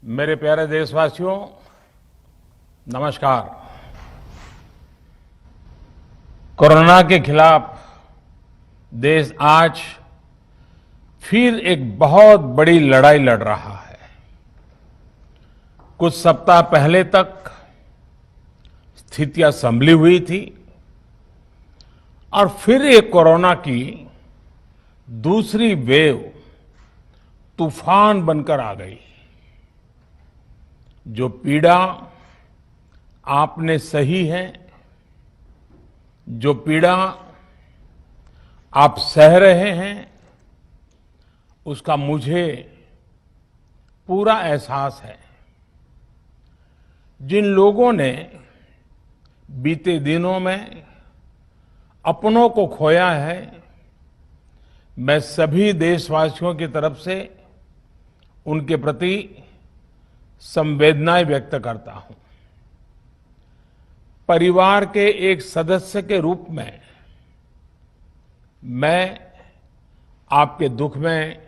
मेरे प्यारे देशवासियों, नमस्कार। कोरोना के खिलाफ देश आज फिर एक बहुत बड़ी लड़ाई लड़ रहा है। कुछ सप्ताह पहले तक स्थितियां संभली हुई थी और फिर ये कोरोना की दूसरी वेव तूफान बनकर आ गई। जो पीड़ा आपने सही है, जो पीड़ा आप सह रहे हैं, उसका मुझे पूरा एहसास है। जिन लोगों ने बीते दिनों में अपनों को खोया है, मैं सभी देशवासियों की तरफ से उनके प्रति संवेदनाएं व्यक्त करता हूं। परिवार के एक सदस्य के रूप में मैं आपके दुख में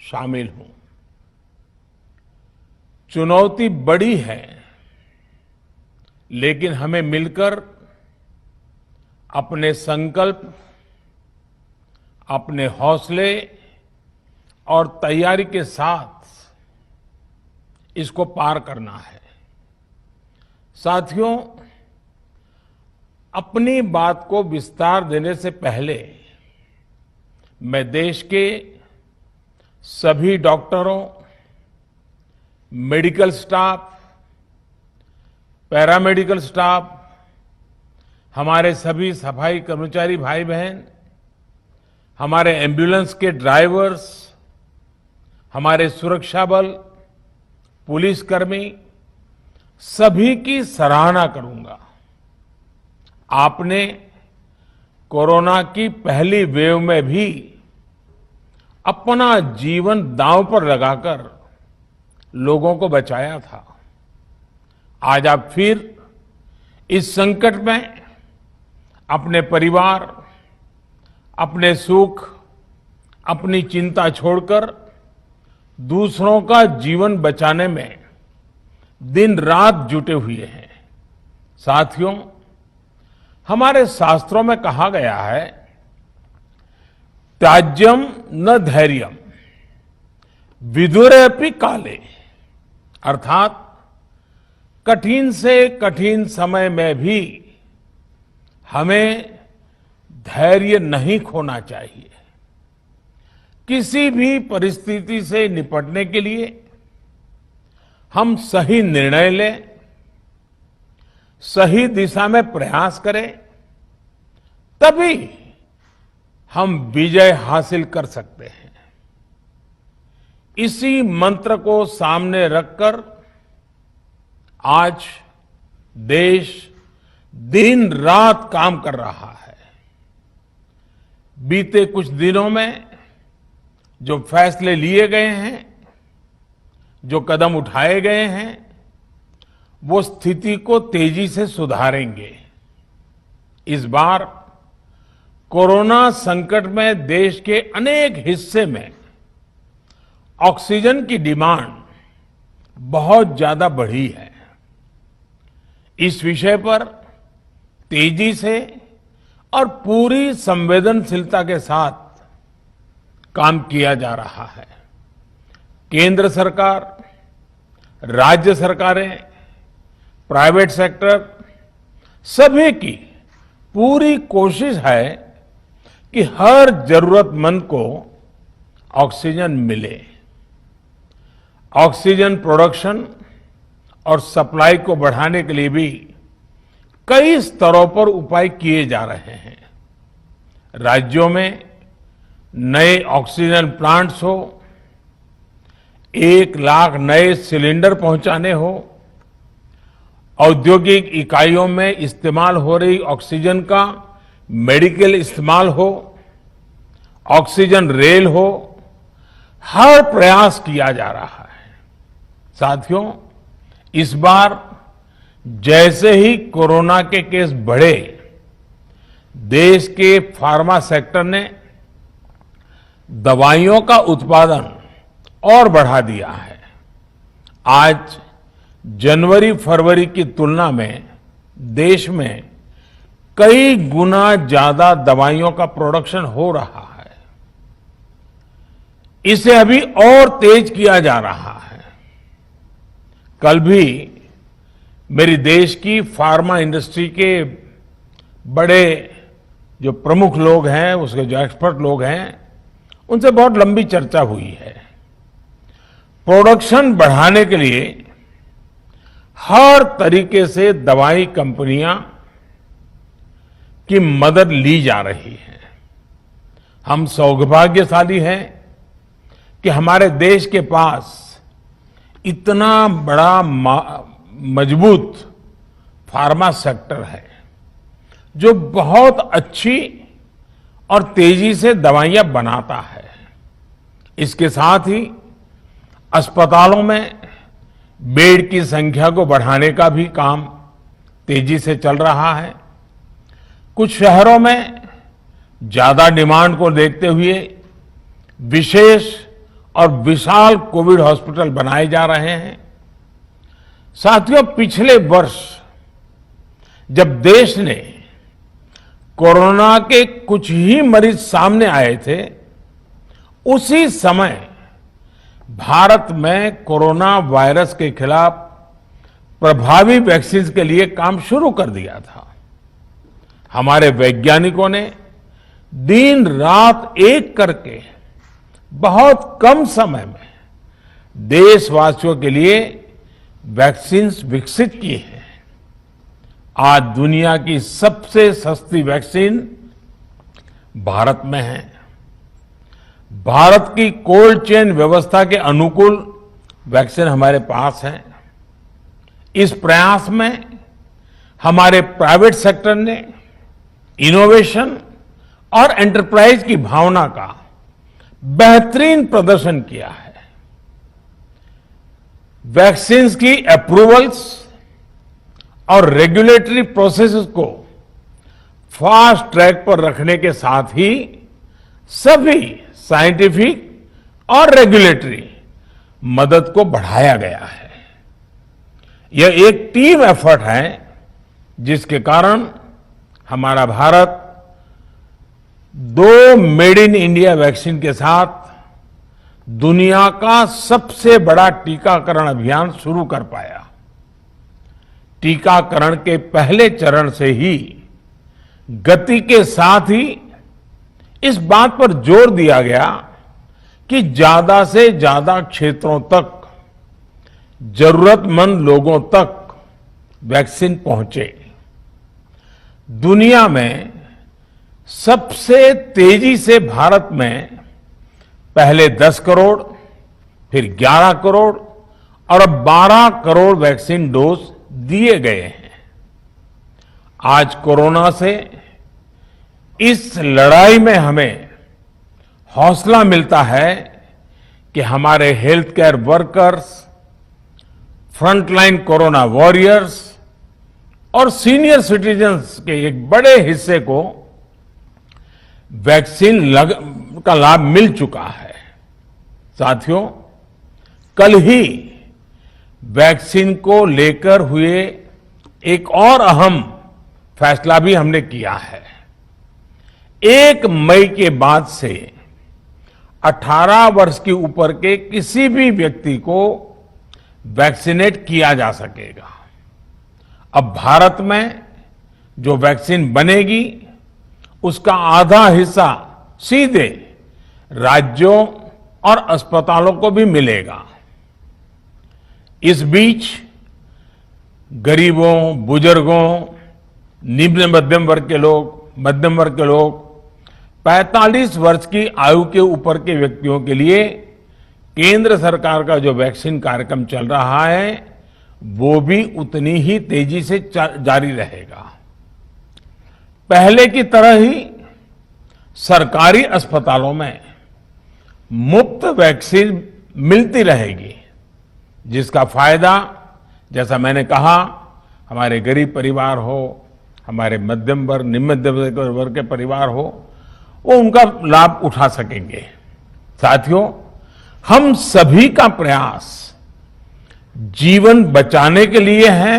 शामिल हूं। चुनौती बड़ी है, लेकिन हमें मिलकर अपने संकल्प, अपने हौसले और तैयारी के साथ इसको पार करना है। साथियों, अपनी बात को विस्तार देने से पहले मैं देश के सभी डॉक्टरों, मेडिकल स्टाफ, पैरामेडिकल स्टाफ, हमारे सभी सफाई कर्मचारी भाई बहन, हमारे एम्बुलेंस के ड्राइवर्स, हमारे सुरक्षा बल, पुलिसकर्मी, सभी की सराहना करूंगा। आपने कोरोना की पहली वेव में भी अपना जीवन दांव पर लगाकर लोगों को बचाया था। आज आप फिर इस संकट में अपने परिवार, अपने सुख, अपनी चिंता छोड़कर दूसरों का जीवन बचाने में दिन रात जुटे हुए हैं। साथियों, हमारे शास्त्रों में कहा गया है, त्याज्यम न धैर्यम विदुरेऽपि काले, अर्थात कठिन से कठिन समय में भी हमें धैर्य नहीं खोना चाहिए। किसी भी परिस्थिति से निपटने के लिए हम सही निर्णय लें, सही दिशा में प्रयास करें, तभी हम विजय हासिल कर सकते हैं। इसी मंत्र को सामने रखकर आज देश दिन रात काम कर रहा है। बीते कुछ दिनों में जो फैसले लिए गए हैं, जो कदम उठाए गए हैं, वो स्थिति को तेजी से सुधारेंगे। इस बार कोरोना संकट में देश के अनेक हिस्से में ऑक्सीजन की डिमांड बहुत ज्यादा बढ़ी है। इस विषय पर तेजी से और पूरी संवेदनशीलता के साथ काम किया जा रहा है। केंद्र सरकार, राज्य सरकारें, प्राइवेट सेक्टर, सभी की पूरी कोशिश है कि हर जरूरतमंद को ऑक्सीजन मिले। ऑक्सीजन प्रोडक्शन और सप्लाई को बढ़ाने के लिए भी कई स्तरों पर उपाय किए जा रहे हैं। राज्यों में नए ऑक्सीजन प्लांट्स हो, 1 लाख नए सिलेंडर पहुंचाने हो, औद्योगिक इकाइयों में इस्तेमाल हो रही ऑक्सीजन का मेडिकल इस्तेमाल हो, ऑक्सीजन रेल हो, हर प्रयास किया जा रहा है। साथियों, इस बार जैसे ही कोरोना के केस बढ़े, देश के फार्मा सेक्टर ने दवाइयों का उत्पादन और बढ़ा दिया है आज जनवरी फरवरी की तुलना में देश में कई गुना ज्यादा दवाइयों का प्रोडक्शन हो रहा है। इसे अभी और तेज किया जा रहा है। कल भी मेरी देश की फार्मा इंडस्ट्री के बड़े जो प्रमुख लोग हैं, उसके जो एक्सपर्ट लोग हैं, उनसे बहुत लंबी चर्चा हुई है। प्रोडक्शन बढ़ाने के लिए हर तरीके से दवाई कंपनियां की मदद ली जा रही है। हम सौभाग्यशाली हैं कि हमारे देश के पास इतना बड़ा मजबूत फार्मा सेक्टर है जो बहुत अच्छी और तेजी से दवाइयां बनाता है। इसके साथ ही अस्पतालों में बेड की संख्या को बढ़ाने का भी काम तेजी से चल रहा है। कुछ शहरों में ज्यादा डिमांड को देखते हुए विशेष और विशाल कोविड हॉस्पिटल बनाए जा रहे हैं। साथियों, पिछले वर्ष जब देश ने कोरोना के कुछ ही मरीज सामने आए थे, उसी समय भारत में कोरोना वायरस के खिलाफ प्रभावी वैक्सीन के लिए काम शुरू कर दिया था। हमारे वैज्ञानिकों ने दिन रात एक करके बहुत कम समय में देशवासियों के लिए वैक्सीन विकसित की है। आज दुनिया की सबसे सस्ती वैक्सीन भारत में है। भारत की कोल्ड चेन व्यवस्था के अनुकूल वैक्सीन हमारे पास है। इस प्रयास में हमारे प्राइवेट सेक्टर ने इनोवेशन और एंटरप्राइज की भावना का बेहतरीन प्रदर्शन किया है। वैक्सीन्स की अप्रूवल्स और रेगुलेटरी प्रोसेसेस को फास्ट ट्रैक पर रखने के साथ ही सभी साइंटिफिक और रेगुलेटरी मदद को बढ़ाया गया है। यह एक टीम एफर्ट है जिसके कारण हमारा Bharat 2 made in India vaccine के साथ दुनिया का सबसे बड़ा टीकाकरण अभियान शुरू कर पाया। टीकाकरण के पहले चरण से ही गति के साथ ही इस बात पर जोर दिया गया कि ज्यादा से ज्यादा क्षेत्रों तक, जरूरतमंद लोगों तक वैक्सीन पहुंचे। दुनिया में सबसे तेजी से भारत में पहले 10 करोड़, फिर 11 करोड़ और अब 12 करोड़ वैक्सीन डोज दिए गए हैं। आज कोरोना से इस लड़ाई में हमें हौसला मिलता है कि हमारे health care workers, frontline corona warriors और सीनियर सिटीजन्स के एक बड़े हिस्से को वैक्सीन का लाभ मिल चुका है। साथियों, कल ही वैक्सीन को लेकर हुए एक और अहम फैसला भी हमने किया है। 1 मई के बाद से 18 वर्ष के ऊपर के किसी भी व्यक्ति को वैक्सीनेट किया जा सकेगा। अब भारत में जो वैक्सीन बनेगी उसका आधा हिस्सा सीधे राज्यों और अस्पतालों को भी मिलेगा। इस बीच गरीबों, बुजुर्गों, निम्न मध्यम वर्ग के लोग 45 वर्ष की आयु के ऊपर के व्यक्तियों के लिए केंद्र सरकार का जो वैक्सीन कार्यक्रम चल रहा है वो भी उतनी ही तेजी से जारी रहेगा। पहले की तरह ही सरकारी अस्पतालों में मुफ्त वैक्सीन मिलती रहेगी, जिसका फायदा, जैसा मैंने कहा, हमारे गरीब परिवार हो, हमारे मध्यम वर्ग, निम्न मध्यम वर्ग के परिवार हो, वो उनका लाभ उठा सकेंगे। साथियों, हम सभी का प्रयास जीवन बचाने के लिए है,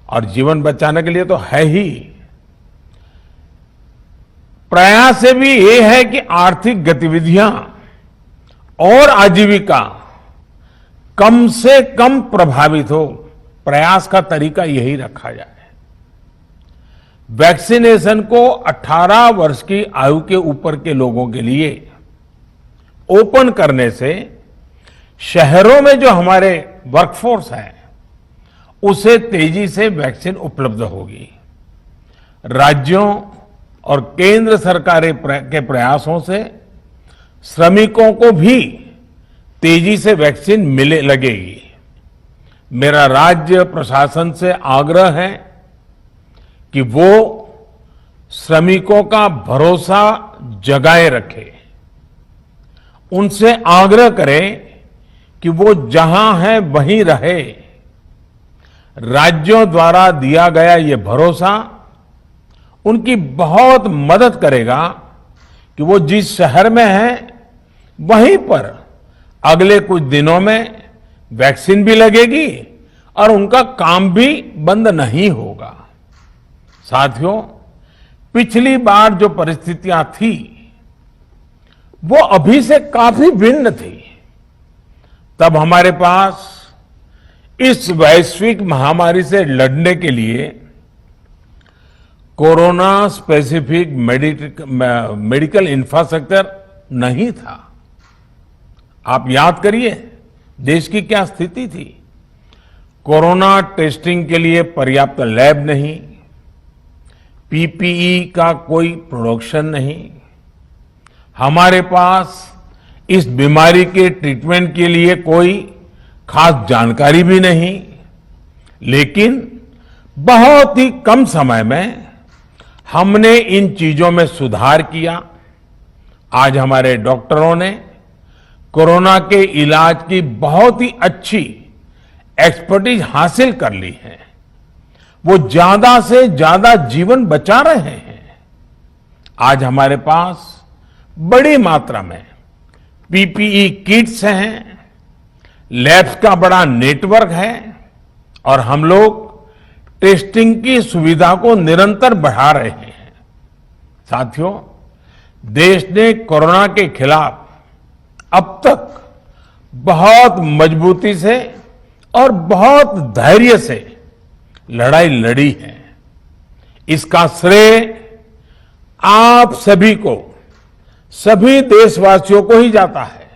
और जीवन बचाने के लिए तो है ही। प्रयास से भी ये है कि आर्थिक गतिविधियां और आजीविका कम से कम प्रभावित हो। प्रयास का तरीका यही रखा जाए। वैक्सीनेशन को 18 वर्ष की आयु के ऊपर के लोगों के लिए ओपन करने से शहरों में जो हमारे वर्कफोर्स है उसे तेजी से वैक्सीन उपलब्ध होगी। राज्यों और केंद्र सरकार के प्रयासों से श्रमिकों को भी तेजी से वैक्सीन मिले लगेगी। मेरा राज्य प्रशासन से आग्रह है कि वो श्रमिकों का भरोसा जगाए रखे। उनसे आग्रह करें कि वो जहां है वहीं रहे। राज्यों द्वारा दिया गया ये भरोसा उनकी बहुत मदद करेगा कि वो जिस शहर में है वहीं पर अगले कुछ दिनों में वैक्सीन भी लगेगी और उनका काम भी बंद नहीं होगा। साथियों, पिछली बार जो परिस्थितियां थी वो अभी से काफी भिन्न थी। तब हमारे पास इस वैश्विक महामारी से लड़ने के लिए कोरोना स्पेसिफिक मेडिकल इंफ्रास्ट्रक्चर नहीं था। आप याद करिए देश की क्या स्थिति थी। कोरोना टेस्टिंग के लिए पर्याप्त लैब नहीं, पीपीई का कोई प्रोडक्शन नहीं, हमारे पास इस बीमारी के ट्रीटमेंट के लिए कोई खास जानकारी भी नहीं। लेकिन बहुत ही कम समय में हमने इन चीजों में सुधार किया। आज हमारे डॉक्टरों ने कोरोना के इलाज की बहुत ही अच्छी एक्सपर्टीज हासिल कर ली है। वो ज्यादा से ज्यादा जीवन बचा रहे हैं। आज हमारे पास बड़ी मात्रा में पीपीई किट्स हैं, लैब्स का बड़ा नेटवर्क है और हम लोग टेस्टिंग की सुविधा को निरंतर बढ़ा रहे हैं। साथियों, देश ने कोरोना के खिलाफ अब तक बहुत मजबूती से और बहुत धैर्य से लड़ाई लड़ी है। इसका श्रेय आप सभी को, सभी देशवासियों को ही जाता है।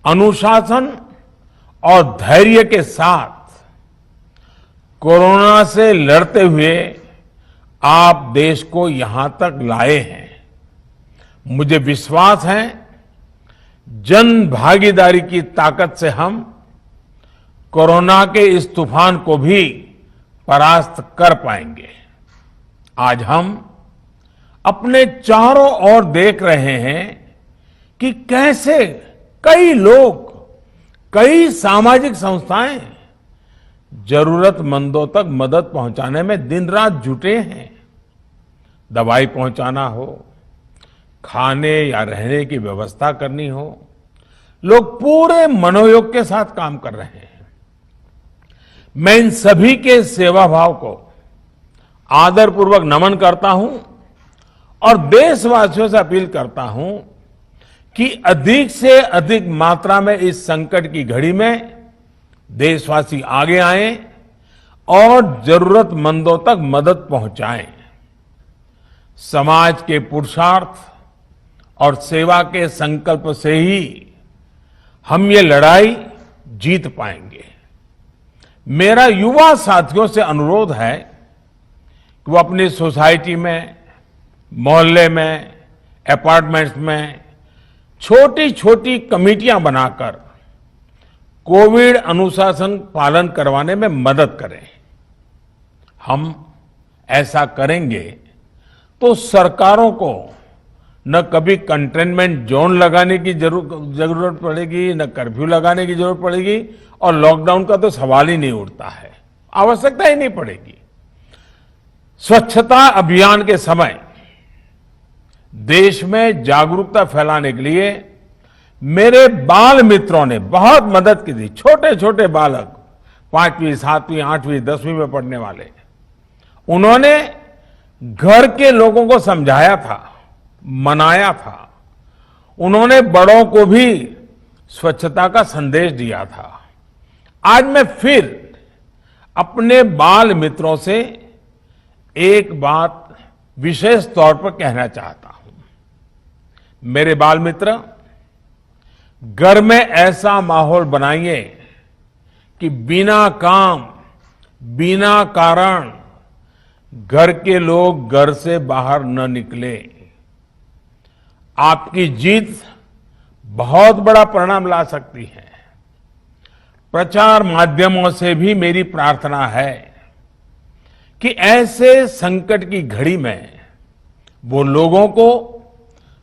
अनुशासन और धैर्य के साथ कोरोना से लड़ते हुए आप देश को यहां तक लाए हैं। मुझे विश्वास है जन भागीदारी की ताकत से हम कोरोना के इस तूफान को भी परास्त कर पाएंगे। आज हम अपने चारों ओर देख रहे हैं कि कैसे कई लोग, कई सामाजिक संस्थाएं जरूरतमंदों तक मदद पहुंचाने में दिन रात जुटे हैं। दवाई पहुंचाना हो, खाने या रहने की व्यवस्था करनी हो, लोग पूरे मनोयोग के साथ काम कर रहे हैं। मैं इन सभी के सेवा भाव को आदरपूर्वक नमन करता हूं और देशवासियों से अपील करता हूं कि अधिक से अधिक मात्रा में इस संकट की घड़ी में देशवासी आगे आएं और जरूरतमंदों तक मदद पहुंचाएं। समाज के पुरुषार्थ और सेवा के संकल्प से ही हम ये लड़ाई जीत पाएंगे। मेरा युवा साथियों से अनुरोध है कि वो अपनी सोसाइटी में, मोहल्ले में, अपार्टमेंट्स में छोटी छोटी कमेटियां बनाकर कोविड अनुशासन पालन करवाने में मदद करें। हम ऐसा करेंगे तो सरकारों को न कभी कंटेनमेंट जोन लगाने की जरूरत पड़ेगी, न कर्फ्यू लगाने की जरूरत पड़ेगी और लॉकडाउन का तो सवाल ही नहीं उठता है, आवश्यकता ही नहीं पड़ेगी। स्वच्छता अभियान के समय देश में जागरूकता फैलाने के लिए मेरे बाल मित्रों ने बहुत मदद की थी। छोटे छोटे बालक, 5वीं, 7वीं, 8वीं, 10वीं में पढ़ने वाले, उन्होंने घर के लोगों को समझाया था, मनाया था। उन्होंने बड़ों को भी स्वच्छता का संदेश दिया था। आज मैं फिर अपने बाल मित्रों से एक बात विशेष तौर पर कहना चाहता हूं। मेरे बाल मित्र, घर में ऐसा माहौल बनाइए कि बिना काम, बिना कारण घर के लोग घर से बाहर न निकले। आपकी जीत बहुत बड़ा परिणाम ला सकती है। प्रचार माध्यमों से भी मेरी प्रार्थना है कि ऐसे संकट की घड़ी में वो लोगों को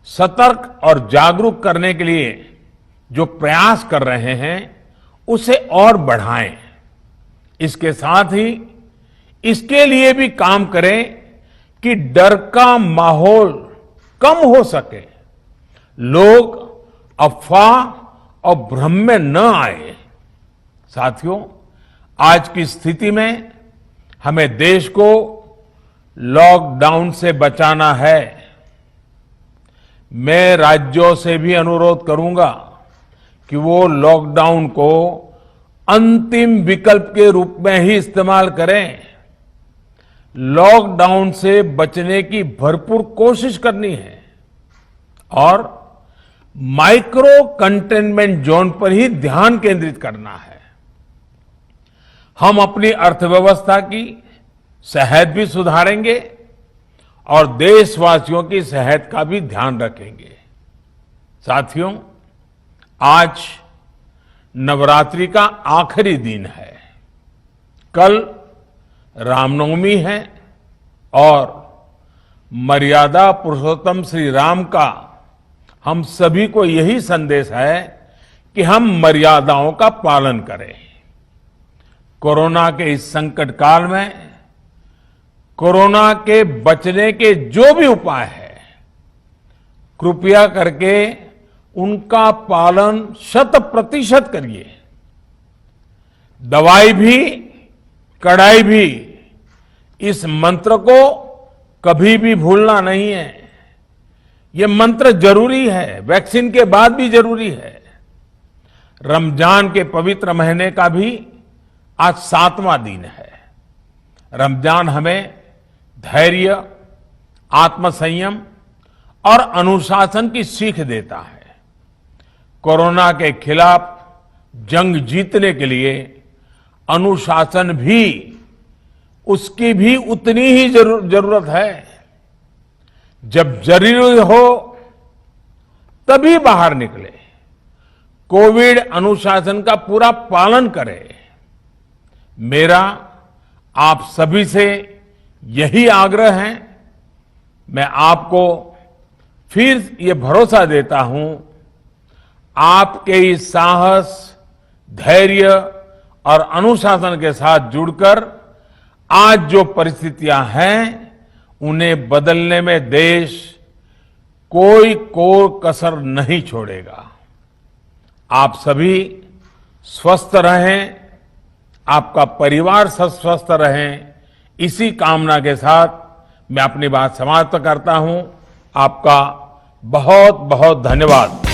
सतर्क और जागरूक करने के लिए जो प्रयास कर रहे हैं उसे और बढ़ाएं। इसके साथ ही इसके लिए भी काम करें कि डर का माहौल कम हो सके, लोग अफवाह और भ्रम में न आए। साथियों, आज की स्थिति में हमें देश को लॉकडाउन से बचाना है। मैं राज्यों से भी अनुरोध करूंगा कि वो लॉकडाउन को अंतिम विकल्प के रूप में ही इस्तेमाल करें। लॉकडाउन से बचने की भरपूर कोशिश करनी है और माइक्रो कंटेनमेंट जोन पर ही ध्यान केंद्रित करना है। हम अपनी अर्थव्यवस्था की सेहत भी सुधारेंगे और देशवासियों की सेहत का भी ध्यान रखेंगे। साथियों, आज नवरात्रि का आखिरी दिन है। कल रामनवमी है और मर्यादा पुरुषोत्तम श्री राम का हम सभी को यही संदेश है कि हम मर्यादाओं का पालन करें। कोरोना के इस संकट काल में कोरोना के बचने के जो भी उपाय है, कृपया करके उनका पालन 100% करिए। दवाई भी, कड़ाई भी, इस मंत्र को कभी भी भूलना नहीं है। ये मंत्र जरूरी है, वैक्सीन के बाद भी जरूरी है। रमजान के पवित्र महीने का भी आज 7वां दिन है। रमजान हमें धैर्य, आत्मसंयम और अनुशासन की सीख देता है। कोरोना के खिलाफ जंग जीतने के लिए अनुशासन भी, उसकी भी उतनी ही जरूरत है। जब जरूरी हो तभी बाहर निकले। कोविड अनुशासन का पूरा पालन करें। मेरा आप सभी से यही आग्रह है। मैं आपको फिर ये भरोसा देता हूं, आपके इस साहस, धैर्य और अनुशासन के साथ जुड़कर आज जो परिस्थितियां हैं उन्हें बदलने में देश कोई कसर नहीं छोड़ेगा। आप सभी स्वस्थ रहें, आपका परिवार स्वस्थ रहे, इसी कामना के साथ मैं अपनी बात समाप्त करता हूं। आपका बहुत बहुत धन्यवाद।